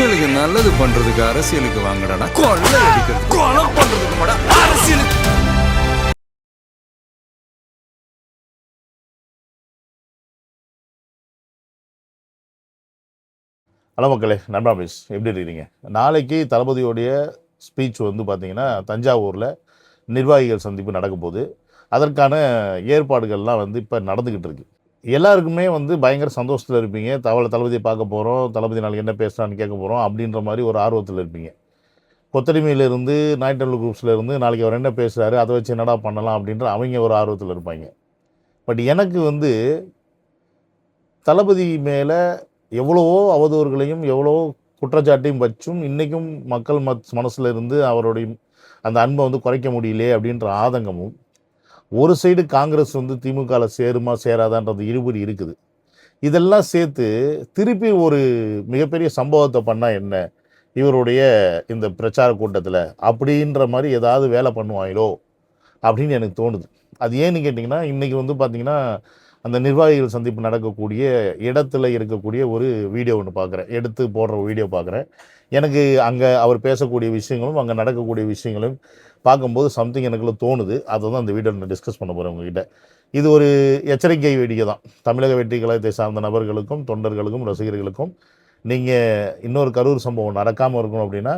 மக்களுக்கு நல்லது பண்றதுக்கு அரசியலுக்கு வாங்கடா, கொள்ளை அடிக்கிறது கொலை பண்றதுக்கு கூட அரசியலுக்கு. ஹலோ மக்களே, நண்பா மிஸ் எப்படி இருக்கிறீங்க? நாளைக்கு தளபதியோடைய ஸ்பீச் வந்து பார்த்தீங்கன்னா தஞ்சாவூரில் நிர்வாகிகள் சந்திப்பு நடக்க போகுது. அதற்கான ஏற்பாடுகள்லாம் வந்து இப்போ நடந்துக்கிட்டு இருக்கு. எல்லாருக்குமே வந்து பயங்கர சந்தோஷத்தில் இருப்பீங்க. தளபதியை பார்க்க போகிறோம், தளபதி நாளைக்கு என்ன பேசுகிறான்னு கேட்க போகிறோம் அப்படின்ற மாதிரி ஒரு ஆர்வத்தில் இருப்பீங்க. கொத்தடிமையிலேருந்து நாய்டல் குரூப்ஸ்லேருந்து நாளைக்கு அவர் என்ன பேசுகிறாரு, அதை வச்சு என்னடா பண்ணலாம் அப்படின்ற அவங்க ஒரு ஆர்வத்தில் இருப்பாங்க. பட் எனக்கு வந்து தளபதி மேலே எவ்வளவோ அவதூறுகளையும் எவ்வளவோ குற்றச்சாட்டையும் வச்சும் இன்றைக்கும் மக்கள் மனசில் இருந்து அவருடைய அந்த அன்பை வந்து குறைக்க முடியலையே அப்படின்ற ஆதங்கமும், ஒரு சைடு காங்கிரஸ் வந்து திமுகவில் சேருமா சேராதான்றது இருபடி இருக்குது. இதெல்லாம் சேர்த்து திருப்பி ஒரு மிகப்பெரிய சம்பவத்தை பண்ணால் என்ன இவருடைய இந்த பிரச்சார கூட்டத்தில் அப்படின்ற மாதிரி ஏதாவது வேலை பண்ணுவாங்களோ அப்படின்னு எனக்கு தோணுது. அது ஏன்னு கேட்டிங்கன்னா, இன்றைக்கி வந்து பார்த்திங்கன்னா அந்த நிர்வாகிகள் சந்திப்பு நடக்கக்கூடிய இடத்துல இருக்கக்கூடிய ஒரு வீடியோ ஒன்று பார்க்குறேன், எடுத்து போடுற வீடியோ பார்க்குறேன். எனக்கு அங்கே அவர் பேசக்கூடிய விஷயங்களும் அங்கே நடக்கக்கூடிய விஷயங்களும் பார்க்கும்போது சம்திங் எனக்குள்ள தோணுது. அதை தான் அந்த வீடியோ நான் டிஸ்கஸ் பண்ண போகிறேன் உங்ககிட்ட. இது ஒரு எச்சரிக்கை வேடிக்கை தான் தமிழக வெற்றி கழகத்தை சார்ந்த நபர்களுக்கும் தொண்டர்களுக்கும் ரசிகர்களுக்கும். நீங்கள் இன்னொரு கரூர் சம்பவம் நடக்காமல் இருக்கணும் அப்படின்னா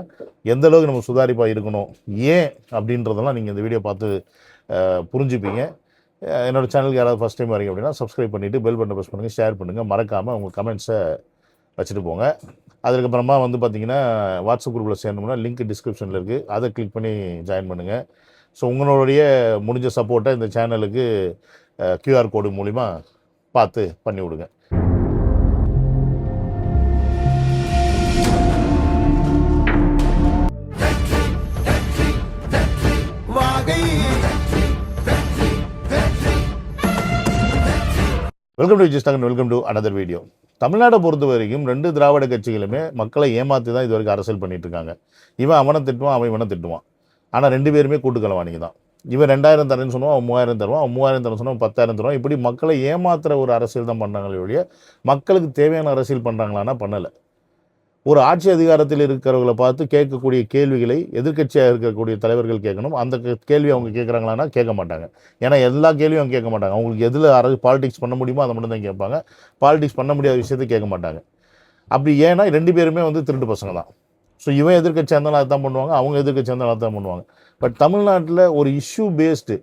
எந்த அளவுக்கு நம்ம சுதாரிப்பாக இருக்கணும் ஏன் அப்படின்றதெல்லாம் நீங்கள் இந்த வீடியோ பார்த்து புரிஞ்சுப்பீங்க. என்னோடய சேனலுக்கு யாராவது ஃபஸ்ட் டைம் வரீங்க அப்படின்னா சப்ஸ்கிரைப் பண்ணிவிட்டு பெல் பட்டனை ப்ரெஸ் பண்ணுங்கள், ஷேர் பண்ணுங்கள், மறக்காமல் உங்கள் கமெண்ட்ஸை வச்சுட்டு போங்க. அதுக்கப்புறமா வந்து பார்த்திங்கன்னா வாட்ஸ்அப் குரூப்பில் சேரணும்னா லிங்க் டிஸ்கிரிப்ஷனில் இருக்குது, அதை கிளிக் பண்ணி ஜாயின் பண்ணுங்கள். ஸோ உங்களுடைய முடிஞ்ச சப்போர்ட்டை இந்த சேனலுக்கு QR கோடு மூலிமா பார்த்து பண்ணி விடுங்க. வெல்கம் டு விஜயஸ்டாகன், வெல்கம் டு அனதர் வீடியோ. தமிழ்நாட்டை பொறுத்த வரைக்கும் 2 திராவிட கட்சிகளுமே மக்களை ஏமாற்றி தான் இது வரைக்கும் அரசியல் பண்ணிட்டு இருக்காங்க. இவன் அவனை திட்டுவான், அவன் இவனை திட்டுவான். ஆனால் 2 பேருமே கூட்டுக்கலவானிங்க தான். இவன் 2000 தரேன்னு சொன்னால் அவன் 3000 தருவான், அவன் 3000 தரேன்னு சொன்னால் 10,000 தருவான். இப்படி மக்களை ஏமாத்துகிற ஒரு அரசியல் தான் பண்ணுறாங்களே ஒழிய மக்களுக்கு தேவையான அரசியல் பண்ணுறாங்களான்னா பண்ணலை. ஒரு ஆட்சி அதிகாரத்தில் இருக்கிறவங்களை பார்த்து கேட்கக்கூடிய கேள்விகளை எதிர்க்கட்சியாக இருக்கக்கூடிய தலைவர்கள் கேட்கணும். அந்த கேள்வி அவங்க கேட்குறாங்களான்னா கேட்க மாட்டாங்க. ஏன்னா எல்லா கேள்வியும் அவங்க கேட்க மாட்டாங்க. அவங்களுக்கு எதில் பாலிடிக்ஸ் பண்ண முடியுமோ அதை மட்டும் தான் கேட்பாங்க. பாலிடிக்ஸ் பண்ண முடியாத விஷயத்தை கேட்க மாட்டாங்க. அப்படி ஏன்னா 2 பேருமே வந்து திருட்டு பசங்க தான். ஸோ இவன் எதிர்க்கட்சியாக இருந்தாலும் அதை தான் பண்ணுவாங்க, அவங்க எதிர்க்கட்சியாக இருந்தாலும் அதை தான் பண்ணுவாங்க. பட் தமிழ்நாட்டில் ஒரு இஷ்யூ பேஸ்டு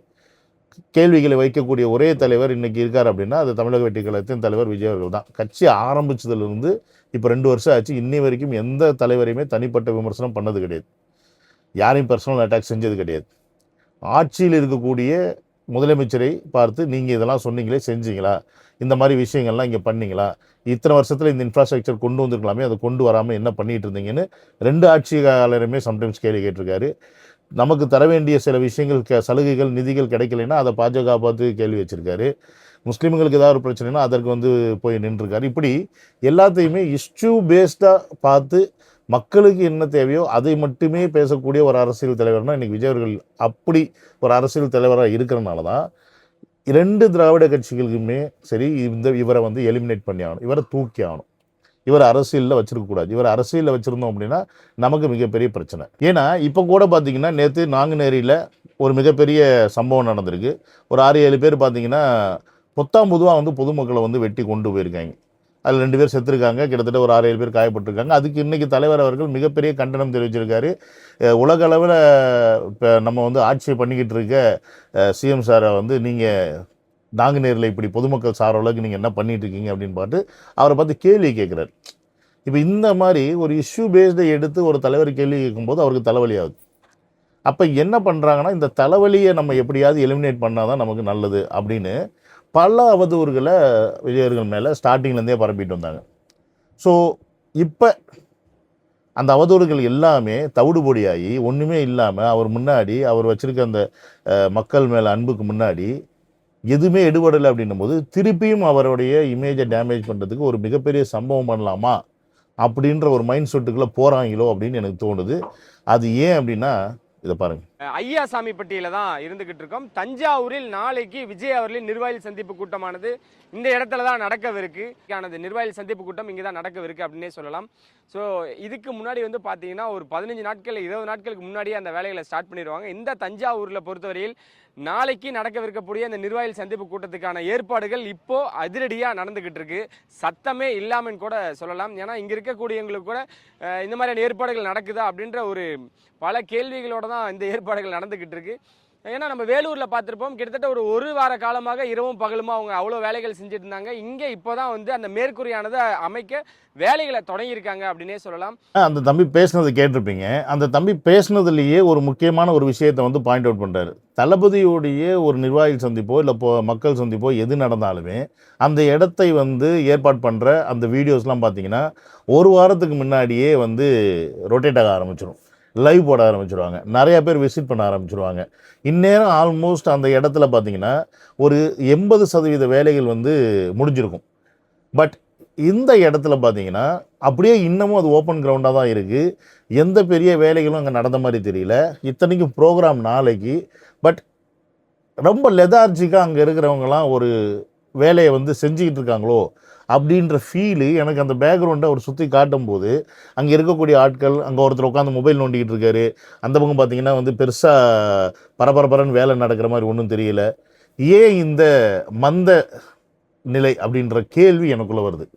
கேள்விகளை வைக்கக்கூடிய ஒரே தலைவர் இன்றைக்கி இருக்கார் அப்படின்னா அது தமிழக வெற்றி கழகத்தின் தலைவர் விஜய் அவர்கள் தான். கட்சி ஆரம்பித்ததுலேருந்து இப்போ 2 வருஷம் ஆச்சு. இன்னி வரைக்கும் எந்த தலைவரையுமே தனிப்பட்ட விமர்சனம் பண்ணது கிடையாது, யாரையும் பர்சனல் அட்டாக் செஞ்சது கிடையாது. ஆட்சியில் இருக்கக்கூடிய முதலமைச்சரை பார்த்து நீங்கள் இதெல்லாம் சொன்னீங்களே, செஞ்சீங்களா, இந்த மாதிரி விஷயங்கள்லாம் இங்கே பண்ணீங்களா, இத்தனை வருஷத்தில் இந்த இன்ஃப்ராஸ்ட்ரக்சர் கொண்டு வந்திருக்கலாமே, அதை கொண்டு வராமல் என்ன பண்ணிகிட்டு இருந்தீங்கன்னு 2 ஆட்சியாளருமே சம்டைம்ஸ் கேள்வி கேட்டிருக்காரு. நமக்கு தர வேண்டிய சில விஷயங்கள் சலுகைகள் நிதிகள் கிடைக்கலைன்னா அதை பாஜக பார்த்து கேள்வி வச்சுருக்காரு. முஸ்லீம்களுக்கு ஏதாவது ஒரு பிரச்சனைனா அதற்கு வந்து போய் நின்றுருக்காரு. இப்படி எல்லாத்தையுமே இஷ்யூ பேஸ்டாக பார்த்து மக்களுக்கு என்ன தேவையோ அதை மட்டுமே பேசக்கூடிய ஒரு அரசியல் தலைவர்னால் இன்றைக்கி விஜய் அவர்கள் அப்படி ஒரு அரசியல் தலைவராக இருக்கிறனால தான் 2 திராவிட கட்சிகளுக்குமே சரி இவரை வந்து எலிமினேட் பண்ணி ஆகணும், இவரை தூக்கி ஆகணும். இவர் அரசியலில் வச்சிருக்கக்கூடாது. இவர் அரசியலில் வச்சுருந்தோம் அப்படின்னா நமக்கு மிகப்பெரிய பிரச்சனை. ஏன்னா இப்போ கூட பார்த்திங்கன்னா நேற்று நாங்குநேரியில் ஒரு மிகப்பெரிய சம்பவம் நடந்திருக்கு. ஒரு 6-7 பேர் பார்த்திங்கன்னா பொதுவாக வந்து பொதுமக்களை வந்து வெட்டி கொண்டு போயிருக்காங்க. அதில் 2 பேர் செத்துருக்காங்க, கிட்டத்தட்ட ஒரு 6-7 பேர் காயப்பட்டிருக்காங்க. அதுக்கு இன்றைக்கி தலைவர் அவர்கள் மிகப்பெரிய கண்டனம் தெரிவிச்சிருக்காரு. உலக அளவில் இப்போ நம்ம வந்து ஆட்சியை பண்ணிக்கிட்டு இருக்க சிஎம் சாரை வந்து நீங்கள் நாங்குநேரில் இப்படி பொதுமக்கள் சார அளவுக்கு நீங்கள் என்ன பண்ணிட்டு இருக்கீங்க அப்படின்னு பார்த்து அவரை பார்த்து கேள்வி கேட்குறாரு. இப்போ இந்த மாதிரி ஒரு இஷ்யூ பேஸ்டை எடுத்து ஒரு தலைவர் கேள்வி கேட்கும்போது அவருக்கு தலைவலி ஆகுது. அப்போ என்ன பண்ணுறாங்கன்னா, இந்த தலைவலியை நம்ம எப்படியாவது எலிமினேட் பண்ணால் தான் நமக்கு நல்லது அப்படின்னு பல அவதூறுகளை விஜயர்கள் மேலே ஸ்டார்டிங்லேருந்தே பரப்பிட்டு வந்தாங்க. ஸோ இப்போ அந்த அவதூறுகள் எல்லாமே தவிடுபொடியாகி ஒன்றுமே இல்லாமல் அவர் முன்னாடி அவர் வச்சுருக்க அந்த மக்கள் மேலே அன்புக்கு முன்னாடி எதுவுமே எடுபடலை அப்படின்னும் போது திருப்பியும் அவருடைய இமேஜை டேமேஜ் பண்ணுறதுக்கு ஒரு மிகப்பெரிய சம்பவம் பண்ணலாமா அப்படின்ற ஒரு மைண்ட் செட்டுக்குள்ளே போகிறாங்களோ அப்படின்னு எனக்கு தோணுது. அது ஏன் அப்படின்னா இதை பாருங்க. ஐயாசாமிப்பட்டியில தான் இருந்துகிட்டு இருக்கோம். தஞ்சாவூரில் நாளைக்கு விஜய் அவர்களின் நிர்வாகிகள் சந்திப்பு கூட்டமானது இந்த இடத்துல தான் நடக்கவிருக்கு. நிர்வாகிகள் சந்திப்பு கூட்டம் இங்கே தான் நடக்கவிருக்கு அப்படின்னே சொல்லலாம். ஸோ இதுக்கு முன்னாடி வந்து பார்த்தீங்கன்னா ஒரு 15 நாட்கள் 20 நாட்களுக்கு முன்னாடியே அந்த வேலைகளை ஸ்டார்ட் பண்ணிடுவாங்க. இந்த தஞ்சாவூரில் பொறுத்தவரையில் நாளைக்கு நடக்கவிருக்கக்கூடிய இந்த நிர்வாகிகள் சந்திப்பு கூட்டத்துக்கான ஏற்பாடுகள் இப்போ அதிரடியாக நடந்துகிட்டு இருக்கு. சத்தமே இல்லாமல் கூட சொல்லலாம். ஏன்னா இங்கே இருக்கக்கூடியவங்களுக்கு கூட இந்த மாதிரியான ஏற்பாடுகள் நடக்குதா அப்படின்ற ஒரு பல கேள்விகளோட தான் இந்த ஏற்பாடுகள் நடந்துகிட்டு இருக்கு. ஏன்னா நம்ம வேலூரில் பார்த்துருப்போம், கிட்டத்தட்ட ஒரு வார காலமாக இரவும் பகலுமா அவங்க அவ்வளோ வேலைகள் செஞ்சுட்டு இருந்தாங்க. இங்கே இப்போ தான் வந்து அந்த மேற்கூரையானதை அமைக்க வேலைகளை தொடங்கியிருக்காங்க அப்படின்னே சொல்லலாம். அந்த தம்பி பேசுனது கேட்டிருப்பீங்க. அந்த தம்பி பேசுனதுலேயே ஒரு முக்கியமான ஒரு விஷயத்தை வந்து பாயிண்ட் அவுட் பண்ணுறாரு. தளபதியோடைய ஒரு நிர்வாகிகள் சந்திப்போ இல்லை மக்கள் சந்திப்போ எது நடந்தாலுமே அந்த இடத்தை வந்து ஏற்பாடு பண்ணுற அந்த வீடியோஸ்லாம் பார்த்தீங்கன்னா ஒரு வாரத்துக்கு முன்னாடியே வந்து ரொட்டேட் ஆக ஆரம்பிச்சிடும், லைவ் போட ஆரம்பிச்சிருவாங்க, நிறைய பேர் விசிட் பண்ண ஆரம்பிச்சிருவாங்க. இந்நேரம் ஆல்மோஸ்ட் அந்த இடத்துல பார்த்தீங்கன்னா ஒரு 80% வேலைகள் வந்து முடிஞ்சிருக்கும். பட் இந்த இடத்துல பார்த்தீங்கன்னா அப்படியே இன்னமும் அது ஓப்பன் கிரவுண்டாக தான் இருக்குது. எந்த பெரிய வேலைகளும் அங்கே நடந்த மாதிரி தெரியல. இத்தனைக்கும் ப்ரோக்ராம் நாளைக்கு. பட் ரொம்ப லெதார்ஜிக்காக அங்கே இருக்கிறவங்கலாம் ஒரு வேலையை வந்து செஞ்சுக்கிட்டு இருக்காங்களோ அப்படின்ற ஃபீலு எனக்கு அந்த பேக்ரவுண்டை அவர் சுற்றி காட்டும்போது அங்கே இருக்கக்கூடிய ஆட்கள், அங்கே ஒருத்தர் உட்காந்து மொபைல் நோண்டிக்கிட்டு இருக்காரு, அந்த பக்கம் பார்த்தீங்கன்னா வந்து பெருசாக பரபரன்னு வேலை நடக்கிற மாதிரி ஒன்றும் தெரியல. ஏன் இந்த மந்த நிலை அப்படின்ற கேள்வி எனக்குள்ளே வருது.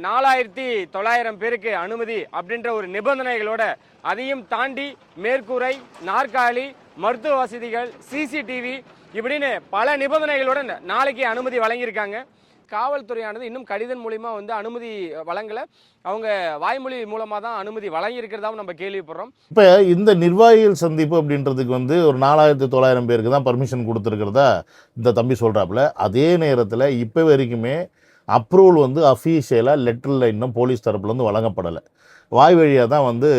4900 பேருக்கு அனுமதி அப்படின்ற ஒரு நிபந்தனைகளோட, அதையும் தாண்டி மேற்கூரை, நாற்காலி, மருத்துவ வசதிகள், சிசிடிவி இப்படின்னு பல நிபந்தனைகளோட நாளைக்கு அனுமதி வழங்கியிருக்காங்க. காவல்துறையானது இன்னும் கடிதம் மூலிமா வந்து அனுமதி வழங்கலை, அவங்க வாய்மொழி மூலமாக தான் அனுமதி வழங்கியிருக்கிறதாவும் நம்ம கேள்விப்படுறோம். இப்போ இந்த நிர்வாகிகள் சந்திப்பு அப்படின்றதுக்கு வந்து ஒரு 4900 பேருக்கு தான் பர்மிஷன் கொடுத்துருக்கிறதா இந்த தம்பி சொல்கிறாப்புல. அதே நேரத்தில் இப்போ வரைக்குமே அப்ரூவல் வந்து அஃபீஷியலாக லெட்டரில் இன்னும் போலீஸ் தரப்புலேருந்து வழங்கப்படலை. வாய் வழியாக தான் வந்து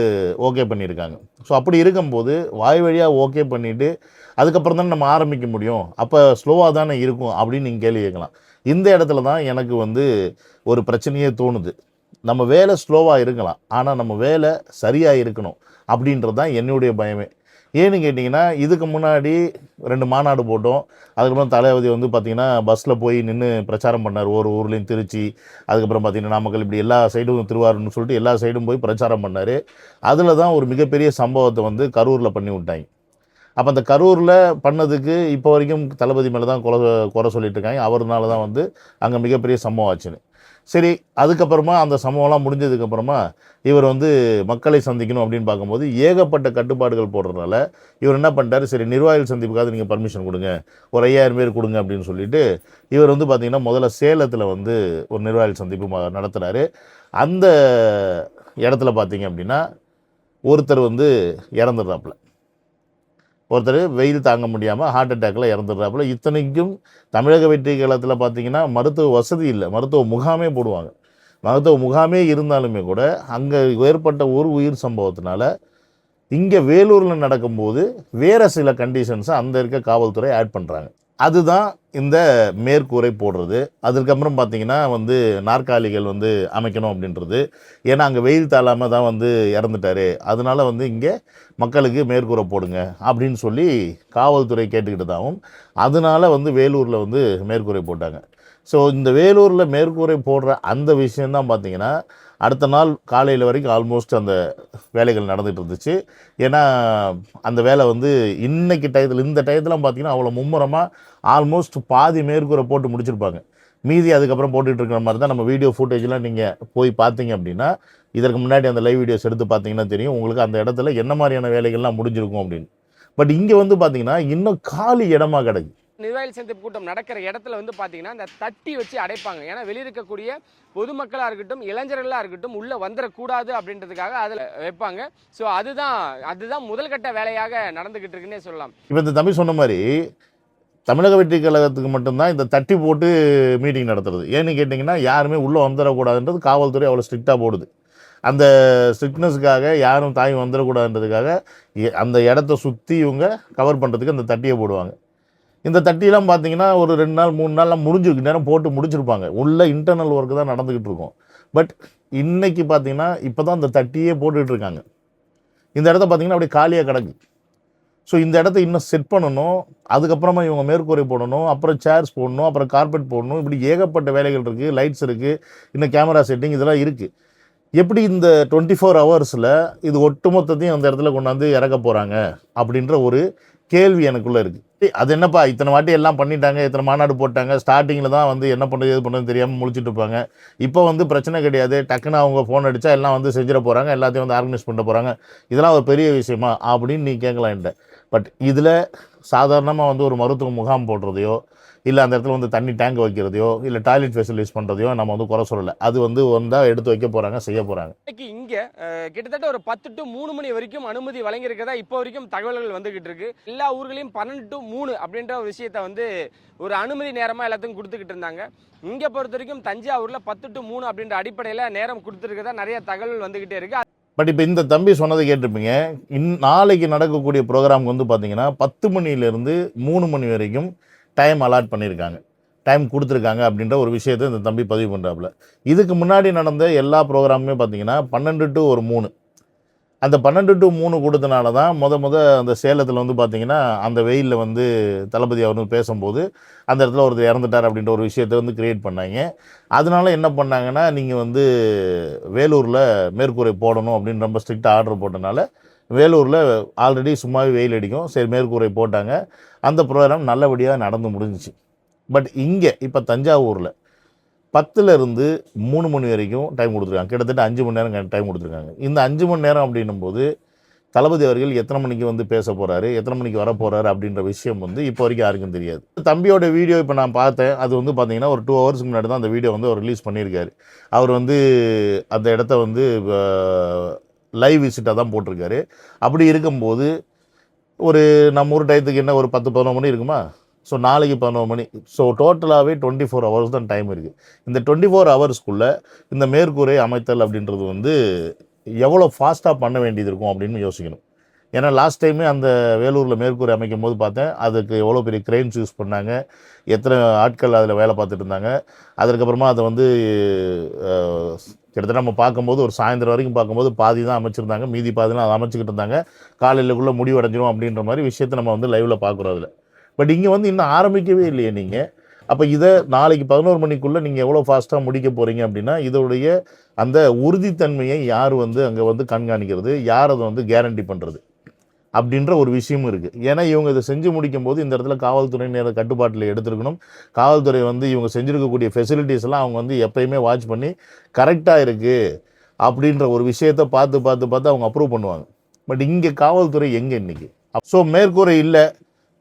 ஓகே பண்ணியிருக்காங்க. ஸோ அப்படி இருக்கும்போது வாய் வழியாக ஓகே பண்ணிவிட்டு அதுக்கப்புறம் தானே நம்ம ஆரம்பிக்க முடியும், அப்போ ஸ்லோவாக தானே இருக்கும் அப்படின்னு நீங்கள் கேள்வி கேட்கலாம். இந்த இடத்துல தான் எனக்கு வந்து ஒரு பிரச்சனையே தோணுது. நம்ம வேலை ஸ்லோவாக இருக்கலாம், ஆனால் நம்ம வேலை சரியாக இருக்கணும் அப்படின்றது தான் என்னுடைய பயமே. ஏன்னு கேட்டிங்கன்னா, இதுக்கு முன்னாடி 2 மாநாடு போட்டோம். அதுக்கப்புறம் தளபதி வந்து பார்த்திங்கன்னா பஸ்ஸில் போய் நின்று பிரச்சாரம் பண்ணார். ஒரு ஊர்லேயும் திருச்சி, அதுக்கப்புறம் பார்த்திங்கன்னா நாமக்கல், இப்படி எல்லா சைடும் திருவாரூர்னு சொல்லிட்டு எல்லா சைடும் போய் பிரச்சாரம் பண்ணார். அதில் தான் ஒரு மிகப்பெரிய சம்பவத்தை வந்து கரூரில் பண்ணி விட்டாங்க. அப்போ அந்த கரூரில் பண்ணதுக்கு இப்போ வரைக்கும் தளபதி மேலே தான் குறை சொல்லிட்டு இருக்காங்க. அவர்னால தான் வந்து அங்கே மிகப்பெரிய சம்பவம் ஆச்சுன்னு. சரி, அதுக்கப்புறமா அந்த சம்பவம்லாம் முடிஞ்சதுக்கப்புறமா இவர் வந்து மக்களை சந்திக்கணும் அப்படின்னு பார்க்கும்போது ஏகப்பட்ட கட்டுப்பாடுகள் போடுறதுனால இவர் என்ன பண்ணிட்டார், சரி நிர்வாகிகள் சந்திப்புக்காக நீங்கள் பர்மிஷன் கொடுங்க, ஒரு 5000 பேர் கொடுங்க அப்படின்னு சொல்லிட்டு இவர் வந்து பார்த்திங்கன்னா முதல்ல சேலத்தில் வந்து ஒரு நிர்வாகிகள் சந்திப்பு நடத்துகிறாரு. அந்த இடத்துல பார்த்தீங்க அப்படின்னா ஒருத்தர் வந்து இறந்துடுறாப்புல. ஒருத்தர் வெயில் தாங்க முடியாமல் ஹார்ட் அட்டாக்கில் இறந்துடுறாப்புல. இத்தனைக்கும் தமிழக வெற்றி கழகத்தில் பார்த்தீங்கன்னா மருத்துவ வசதி இல்லை, மருத்துவ முகாமே போடுவாங்க. மருத்துவ முகாமே இருந்தாலுமே கூட அங்கே ஏற்பட்ட ஒரு உயிர் சம்பவத்தினால இங்கே வேலூரில் நடக்கும்போது வேறு சில கண்டிஷன்ஸை அந்த இருக்க காவல்துறை ஆட் பண்ணுறாங்க. அதுதான் இந்த மேற்கூரை போடுறது. அதுக்கப்புறம் பார்த்திங்கன்னா வந்து நாற்காலிகள் வந்து அமைக்கணும் அப்படின்றது. ஏன்னா அங்கே வெயில் தாழாமல் தான் வந்து இறந்துட்டார், அதனால வந்து இங்கே மக்களுக்கு மேற்கூரை போடுங்க அப்படின்னு சொல்லி காவல்துறை கேட்டுக்கிட்டதாகவும் அதனால் வந்து வேலூரில் வந்து மேற்கூரை போட்டாங்க. ஸோ இந்த வேலூரில் மேற்கூரை போடுற அந்த விஷயந்தான் பார்த்திங்கன்னா அடுத்த நாள் காலையில் வரைக்கும் ஆல்மோஸ்ட் அந்த வேலைகள் நடந்துகிட்டு இருந்துச்சு. ஏன்னா அந்த வேலை வந்து இந்த டயத்தில் பார்த்திங்கன்னா அவ்வளோ மும்முரமாக ஆல்மோஸ்ட் பாதி மேற்கூரை போட்டு முடிச்சிருப்பாங்க. மீதி அதுக்கப்புறம் போட்டுட்டு இருக்கிற மாதிரி தான் நம்ம வீடியோ ஃபுட்டேஜ்லாம் நீங்கள் போய் பார்த்தீங்க அப்படின்னா, இதற்கு முன்னாடி அந்த லைவ் வீடியோஸ் எடுத்து பார்த்தீங்கன்னா தெரியும் உங்களுக்கு அந்த இடத்துல என்ன மாதிரியான வேலைகள்லாம் முடிஞ்சிருக்கும் அப்படின்னு. பட் இங்கே வந்து பார்த்திங்கன்னா இன்னும் காலி இடமா கிடக்கு. நிர்வாகிகள் சந்திப்பு கூட்டம் நடக்கிற இடத்துல வந்து பார்த்தீங்கன்னா இந்த தட்டி வச்சு அடைப்பாங்க. ஏன்னா வெளியிருக்கக்கூடிய பொதுமக்களாக இருக்கட்டும், இளைஞர்களாக இருக்கட்டும் உள்ளே வந்துடக்கூடாது அப்படின்றதுக்காக அதில் வைப்பாங்க. ஸோ அதுதான் முதல் கட்ட வேலையாக நடந்துக்கிட்டு இருக்குன்னே சொல்லலாம். இப்போ இந்த தம்பி சொன்ன மாதிரி தமிழக வெற்றி கழகத்துக்கு மட்டும்தான் இந்த தட்டி போட்டு மீட்டிங் நடத்துறது. ஏன்னு கேட்டிங்கன்னா யாருமே உள்ளே வந்துடக்கூடாதுன்றது காவல்துறை அவ்வளோ ஸ்ட்ரிக்டாக போடுது. அந்த ஸ்ட்ரிக்ட்னஸ்க்காக யாரும் தாய் வந்துடக்கூடாதுன்றதுக்காக அந்த இடத்த சுற்றி இவங்க கவர் பண்ணுறதுக்கு அந்த தட்டியை போடுவாங்க. இந்த தட்டியெல்லாம் பார்த்தீங்கன்னா ஒரு 2 நாள் 3 நாள்லாம் முடிஞ்சிருக்கு, நேரம் போட்டு முடிச்சிருப்பாங்க. உள்ள இன்டர்னல் ஒர்க்கு தான் நடந்துக்கிட்டு இருக்கும். பட் இன்றைக்கி பார்த்தீங்கன்னா இப்போ தான் அந்த தட்டியே போட்டுக்கிட்டு இருக்காங்க. இந்த இடத்த பார்த்தீங்கன்னா அப்படியே காலியாக கிடக்கு. ஸோ இந்த இடத்த இன்னும் செட் பண்ணணும், அதுக்கப்புறமா இவங்க மேற்கூரை போடணும், அப்புறம் சேர்ஸ் போடணும், அப்புறம் கார்பெட் போடணும், இப்படி ஏகப்பட்ட வேலைகள் இருக்குது, லைட்ஸ் இருக்குது, இன்னும் கேமரா செட்டிங் இதெல்லாம் இருக்குது. எப்படி இந்த 24 ஹவர்ஸில் இது ஒட்டுமொத்தத்தையும் அந்த இடத்துல கொண்டாந்து இறக்க போகிறாங்க அப்படின்ற ஒரு கேள்வி எனக்குள்ளே இருக்குது. அது என்னப்பா இத்தனை வாட்டி எல்லாம் பண்ணிட்டாங்க, இத்தனை மாநாடு போட்டாங்க, ஸ்டார்டிங்கில் தான் வந்து என்ன பண்ணுறது எது பண்ணுறது தெரியாமல் முழிச்சிட்டு இருப்பாங்க. இப்போ வந்து பிரச்சனை கிடையாது, டக்குன்னு அவங்க ஃபோன் அடித்தா எல்லாம் வந்து செஞ்சிட போகிறாங்க, எல்லாத்தையும் வந்து ஆர்கனைஸ் பண்ண போகிறாங்க, இதெல்லாம் ஒரு பெரிய விஷயமா அப்படின்னு நீ கேட்கலாம் என்கிட்ட. பட் இதில் சாதாரணமாக வந்து ஒரு மருத்துவ முகாம் போடுறதையோ, இல்லை அந்த இடத்துல வந்து தண்ணி டேங்க் வைக்கிறதையோ, இல்லை டாய்லெட் ஃபெசிலிட்டிஸ் பண்ணுறதையோ நம்ம வந்து குறை சொல்லலை. அது வந்து வந்தால் எடுத்து வைக்க போகிறாங்க, செய்ய போகிறாங்க. இன்னைக்கு இங்கே கிட்டத்தட்ட ஒரு 10 to 3 மணி வரைக்கும் அனுமதி வழங்கியிருக்கதா இப்போ வரைக்கும் தகவல்கள் வந்துகிட்டு இருக்கு. எல்லா ஊர்களையும் 12 to 3 அப்படின்ற ஒரு விஷயத்த வந்து ஒரு அனுமதி நேரமாக எல்லாத்துக்கும் கொடுத்துக்கிட்டு இருந்தாங்க. இங்கே பொறுத்த வரைக்கும் தஞ்சாவூரில் 10 to 3 அப்படின்ற அடிப்படையில் நேரம் கொடுத்துருக்கதா நிறைய தகவல் வந்துகிட்டே இருக்கு. பட் இப்போ இந்த தம்பி சொன்னதை கேட்டிருப்பீங்க. நாளைக்கு நடக்கக்கூடிய ப்ரோக்ராம் வந்து பார்த்தீங்கன்னா 10 மணிலேருந்து 3 மணி வரைக்கும் டைம் அலாட் பண்ணியிருக்காங்க, டைம் கொடுத்துருக்காங்க அப்படின்ற ஒரு விஷயத்தை இந்த தம்பி பதிவு பண்ணுறாப்புல. இதுக்கு முன்னாடி நடந்த எல்லா ப்ரோக்ராமுமே பார்த்தீங்கன்னா 12 to 3. அந்த 12 to 3 கொடுத்தனால தான் அந்த சேலத்தில் வந்து பார்த்தீங்கன்னா அந்த வெயிலில் வந்து தளபதி அவர்கள் பேசும்போது அந்த இடத்துல ஒருத்தர் இறந்துட்டார் அப்படின்ற ஒரு விஷயத்தை வந்து கிரியேட் பண்ணாங்க. அதனால என்ன பண்ணாங்கன்னா, நீங்கள் வந்து வேலூரில் மேற்கூரை போடணும் அப்படின்னு ரொம்ப ஸ்ட்ரிக்டாக ஆர்டர் போட்டனால வேலூரில் ஆல்ரெடி சும்மாவே வெயில் அடிக்கும், சரி மேற்கூரை போட்டாங்க. அந்த ப்ரோக்ராம் நல்லபடியாக நடந்து முடிஞ்சிச்சு. பட் இங்கே இப்போ தஞ்சாவூரில் 10லேருந்து 3 மணி வரைக்கும் டைம் கொடுத்துருக்காங்க. கிட்டத்தட்ட 5 மணி நேரம் டைம் கொடுத்துருக்காங்க. இந்த 5 மணி நேரம் அப்படின்னும் போது தளபதி அவர்கள் எத்தனை மணிக்கு வந்து பேச போகிறாரு, எத்தனை மணிக்கு வர போகிறாரு அப்படின்ற விஷயம் வந்து இப்போ வரைக்கும் யாருக்கும் தெரியாது. தம்பியோட வீடியோ இப்போ நான் பார்த்தேன். அது வந்து பார்த்தீங்கன்னா ஒரு 2 ஹவர்ஸ்க்கு முன்னாடி தான் அந்த வீடியோ வந்து அவர் ரிலீஸ் பண்ணியிருக்காரு. அவர் வந்து அந்த இடத்த வந்து லைவ் விசிட்டாக தான் போட்டிருக்காரு. அப்படி இருக்கும்போது ஒரு நம்ம ஊர் டயத்துக்கு என்ன ஒரு 10-11 மணி இருக்குமா? ஸோ நாளைக்கு 11 மணி. ஸோ டோட்டலாகவே 24 ஹவர்ஸ் தான் டைம் இருக்குது. இந்த 24 ஹவர்ஸ்க்குள்ளே இந்த மேற்கூரை அமைத்தல் அப்படின்றது வந்து எவ்வளோ ஃபாஸ்ட்டாக பண்ண வேண்டியது இருக்கும் அப்படின்னு யோசிக்கணும். ஏன்னா லாஸ்ட் டைமே அந்த வேலூரில் மேற்கூரை அமைக்கும் போது பார்த்தேன், அதுக்கு எவ்வளோ பெரிய கிரெயின்ஸ் யூஸ் பண்ணாங்க, எத்தனை ஆட்கள் அதில் வேலை பார்த்துட்டு இருந்தாங்க. அதுக்கப்புறமா அதை வந்து கிட்டத்தட்ட நம்ம பார்க்கும்போது ஒரு சாயந்தரம் வரைக்கும் பார்க்கும்போது பாதி தான் அமைச்சிருந்தாங்க, மீதி பாதிலாம் அதை அமைச்சிக்கிட்டு இருந்தாங்க. காலையிலக்குள்ளே முடிவடைஞ்சிரும் அப்படின்ற மாதிரி விஷயத்தை நம்ம வந்து லைவில் பார்க்குறோம் அதில். பட் இங்கே வந்து இன்னும் ஆரம்பிக்கவே இல்லையே நீங்கள். அப்போ இதை நாளைக்கு 11 மணிக்குள்ளே நீங்கள் எவ்வளோ ஃபாஸ்ட்டாக முடிக்க போகிறீங்க அப்படின்னா, இதோடைய அந்த உறுதித்தன்மையை யார் வந்து அங்கே வந்து கண்காணிக்கிறது, யார் அதை வந்து கேரண்டி பண்ணுறது அப்படின்ற ஒரு விஷயமும் இருக்குது. ஏன்னா இவங்க இதை செஞ்சு முடிக்கும் போது இந்த இடத்துல காவல்துறை நேர கட்டுப்பாட்டில் எடுத்துருக்கணும். காவல்துறை வந்து இவங்க செஞ்சுருக்கக்கூடிய ஃபெசிலிட்டிஸ் எல்லாம் அவங்க வந்து எப்பயுமே வாட்ச் பண்ணி கரெக்டாக இருக்குது அப்படின்ற ஒரு விஷயத்தை பார்த்து அவங்க அப்ரூவ் பண்ணுவாங்க. பட் இங்கே காவல்துறை எங்கே இன்றைக்கி? ஸோ மேற்கூரை இல்லை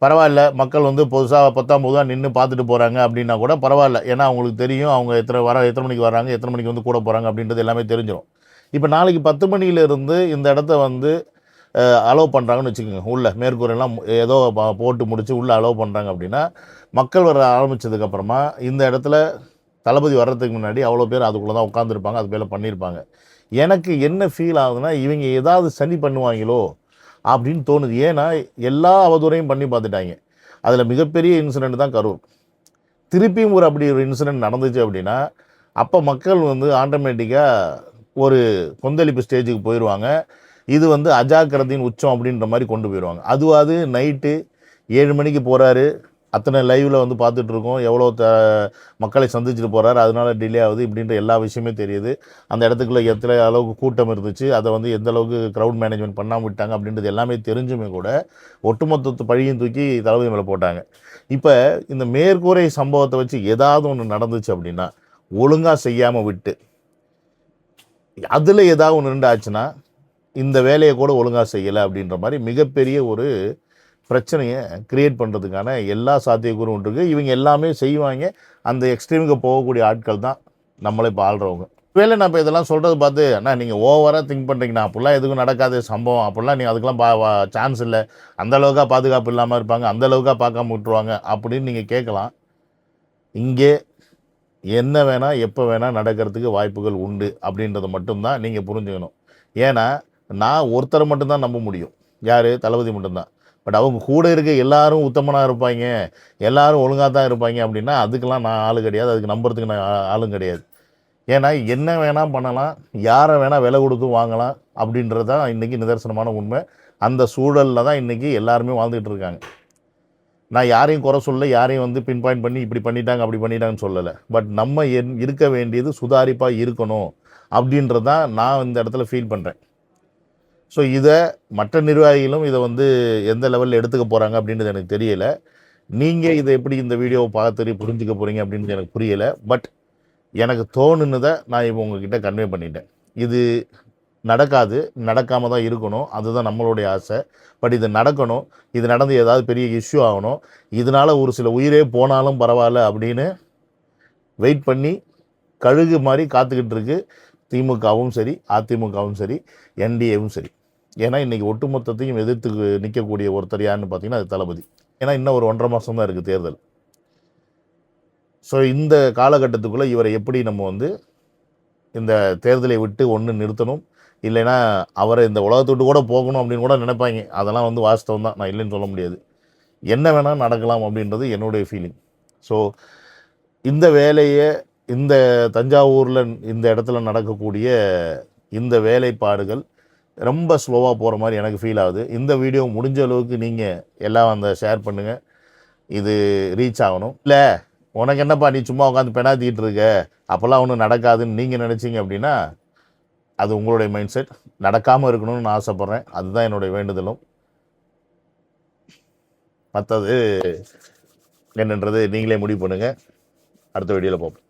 பரவாயில்ல, மக்கள் வந்து புதுசாக 19 நின்று பார்த்துட்டு போகிறாங்க அப்படின்னா கூட பரவாயில்ல. ஏன்னா அவங்களுக்கு தெரியும் அவங்க எத்தனை மணிக்கு வராங்க, எத்தனை மணிக்கு வந்து கூட போகிறாங்க அப்படின்றது எல்லாமே தெரிஞ்சிடும். இப்போ நாளைக்கு 10 மணியிலேருந்து இந்த இடத்த வந்து அலோவ் பண்ணுறாங்கன்னு வச்சுக்கோங்க. உள்ள மேற்கூரையெல்லாம் ஏதோ போட்டு முடித்து உள்ளே அலோவ் பண்ணுறாங்க அப்படின்னா, மக்கள் வர ஆரம்பித்ததுக்கப்புறமா இந்த இடத்துல தளபதி வர்றதுக்கு முன்னாடி அவ்வளோ பேர் அதுக்குள்ளே தான் உட்காந்துருப்பாங்க, அது பேர் பண்ணியிருப்பாங்க. எனக்கு என்ன ஃபீல் ஆகுதுன்னா, இவங்க ஏதாவது சரி பண்ணுவாங்களோ அப்படின்னு தோணுது. ஏன்னா எல்லா அவதூறையும் பண்ணி பார்த்துட்டாங்க. அதில் மிகப்பெரிய இன்சிடெண்ட் தான் கரூர். திருப்பியும் அப்படி ஒரு இன்சிடெண்ட் நடந்துச்சு அப்படின்னா, அப்போ மக்கள் வந்து ஆட்டோமேட்டிக்காக ஒரு கொந்தளிப்பு ஸ்டேஜுக்கு போயிடுவாங்க. இது வந்து அஜாக்கிரதையின் உச்சம் அப்படின்ற மாதிரி கொண்டு போயிடுவாங்க. அதுவாது நைட்டு 7 மணிக்கு போகிறாரு, அத்தனை லைவில் வந்து பார்த்துட்ருக்கோம், எவ்வளோ மக்களை சந்திச்சுட்டு போகிறாரு, அதனால டிலே ஆகுது இப்படின்ற எல்லா விஷயமே தெரியுது. அந்த இடத்துக்குள்ளே எத்தனை அளவுக்கு கூட்டம் இருந்துச்சு, அதை வந்து எந்த அளவுக்கு க்ரௌட் மேனேஜ்மெண்ட் பண்ணாமல் விட்டாங்க அப்படின்றது எல்லாமே தெரிஞ்சுமே கூட ஒட்டுமொத்த பழியும் தூக்கி தளபதி மேலே போட்டாங்க. இப்போ இந்த மேற்கூரை சம்பவத்தை வச்சு ஏதாவது ஒன்று நடந்துச்சு அப்படின்னா, ஒழுங்காக செய்யாமல் விட்டு அதில் ஏதாவது ஒன்று ரெண்டு ஆச்சுன்னா, இந்த வேலையை கூட ஒழுங்காக செய்யலை அப்படின்ற மாதிரி மிகப்பெரிய ஒரு பிரச்சனையை கிரியேட் பண்ணுறதுக்கான எல்லா சாத்தியக்கூறும் இருக்குது. இவங்க எல்லாமே செய்வாங்க. அந்த எக்ஸ்ட்ரீமுக்கு போகக்கூடிய ஆட்கள் தான் நம்மளை இப்போ ஆள்றவங்க. வேலை நான் இப்போ இதெல்லாம் சொல்கிறது பார்த்து, அண்ணா நீங்கள் ஓவராக திங்க் பண்ணுறீங்கண்ணா, அப்படிலாம் எதுவும் நடக்காத சம்பவம், அப்படிலாம் நீங்கள் அதுக்கெலாம் சான்ஸ் இல்லை, அந்தளவுக்காக பாதுகாப்பு இல்லாமல் இருப்பாங்க, அந்தளவுக்காக பார்க்காம விட்டுருவாங்க அப்படின்னு நீங்கள் கேட்கலாம். இங்கே என்ன வேணால் எப்போ வேணால் நடக்கிறதுக்கு வாய்ப்புகள் உண்டு அப்படின்றத மட்டும்தான் நீங்கள் புரிஞ்சுக்கணும். ஏன்னா நான் ஒருத்தரை மட்டும்தான் நம்ப முடியும், யார்? தளபதி மட்டும்தான். பட் அவங்க கூட இருக்க எல்லாரும் உத்தமனாக இருப்பாங்க, எல்லாரும் ஒழுங்காக தான் இருப்பாங்க அப்படின்னா அதுக்கெல்லாம் நான் ஆளு கிடையாது, அதுக்கு நம்புறதுக்கு நான் ஆளும் கிடையாது. ஏன்னா என்ன வேணால் பண்ணலாம், யாரை வேணால் விலை கொடுத்து வாங்கலாம் அப்படின்றது தான் இன்றைக்கி நிதர்சனமான உண்மை. அந்த சூழலில் தான் இன்றைக்கி எல்லாருமே வாழ்ந்துகிட்டு இருக்காங்க. நான் யாரையும் குறை சொல்ல, யாரையும் வந்து பின் பாயிண்ட் பண்ணி இப்படி பண்ணிட்டாங்க அப்படி பண்ணிட்டாங்கன்னு சொல்லலை. பட் நம்ம இருக்க வேண்டியது சுதாரிப்பாக இருக்கணும் அப்படின்றது தான் நான் இந்த இடத்துல ஃபீல் பண்ணுறேன். ஸோ இதை மற்ற நிர்வாகிகளும் இதை வந்து எந்த லெவலில் எடுத்துக்க போகிறாங்க அப்படின்றது எனக்கு தெரியலை. நீங்கள் இதை எப்படி இந்த வீடியோவை பார்த்து புரிஞ்சுக்க போகிறீங்க அப்படின்றது எனக்கு புரியலை. பட் எனக்கு தோணுனதை நான் இப்போ உங்ககிட்ட கன்வே பண்ணிட்டேன். இது நடக்காது, நடக்காமல் தான் இருக்கணும், அதுதான் நம்மளுடைய ஆசை. பட் இது நடக்கணும், இது நடந்து ஏதாவது பெரிய இஷ்யூ ஆகணும், இதனால் ஒரு சில உயிரே போனாலும் பரவாயில்ல அப்படின்னு வெயிட் பண்ணி கழுகு மாதிரி காத்துக்கிட்டு இருக்கு திமுகவும் சரி, அதிமுகவும் சரி, என்டிஏவும் சரி. ஏன்னா இன்றைக்கி ஒட்டுமொத்தத்தையும் எதிர்த்து நிற்கக்கூடிய ஒருத்தர் யாருன்னு பார்த்தீங்கன்னா அது தளபதி. ஏன்னா இன்னும் ஒரு 1.5 மாதம் தான் இருக்குது தேர்தல். ஸோ இந்த காலகட்டத்துக்குள்ளே இவரை எப்படி நம்ம வந்து இந்த தேர்தலை விட்டு ஒன்று நிறுத்தணும், இல்லைன்னா அவரை இந்த உலகத்தை விட்டு கூட போகணும் அப்படின்னு கூட நினைப்பாங்க. அதெல்லாம் வந்து வாஸ்தவம் தான், நான் இல்லைன்னு சொல்ல முடியாது. என்ன வேணால் நடக்கலாம் அப்படின்றது என்னுடைய ஃபீலிங். ஸோ இந்த வேலையை இந்த தஞ்சாவூரில் இந்த இடத்துல நடக்கக்கூடிய இந்த வேலைப்பாடுகள் ரொம்ப ஸ்லோவாக போகிற மாதிரி எனக்கு ஃபீல் ஆகுது. இந்த வீடியோ முடிஞ்ச அளவுக்கு நீங்கள் எல்லாம் அந்த ஷேர் பண்ணுங்கள், இது ரீச் ஆகணும். இல்லை உனக்கு என்னப்பா நீ சும்மா உட்காந்து பெனாத்திக்கிட்டு இருக்க, அப்போல்லாம் ஒன்றும் நடக்காதுன்னு நீங்கள் நினச்சிங்க அப்படின்னா அது உங்களுடைய மைண்ட் செட். நடக்காமல் இருக்கணும்னு நான் ஆசைப்பட்றேன், அதுதான் என்னுடைய வேண்டுதலும். மற்றது என்னன்றது நீங்களே முடிவு பண்ணுங்கள். அடுத்த வீடியோவில் பார்ப்போம்.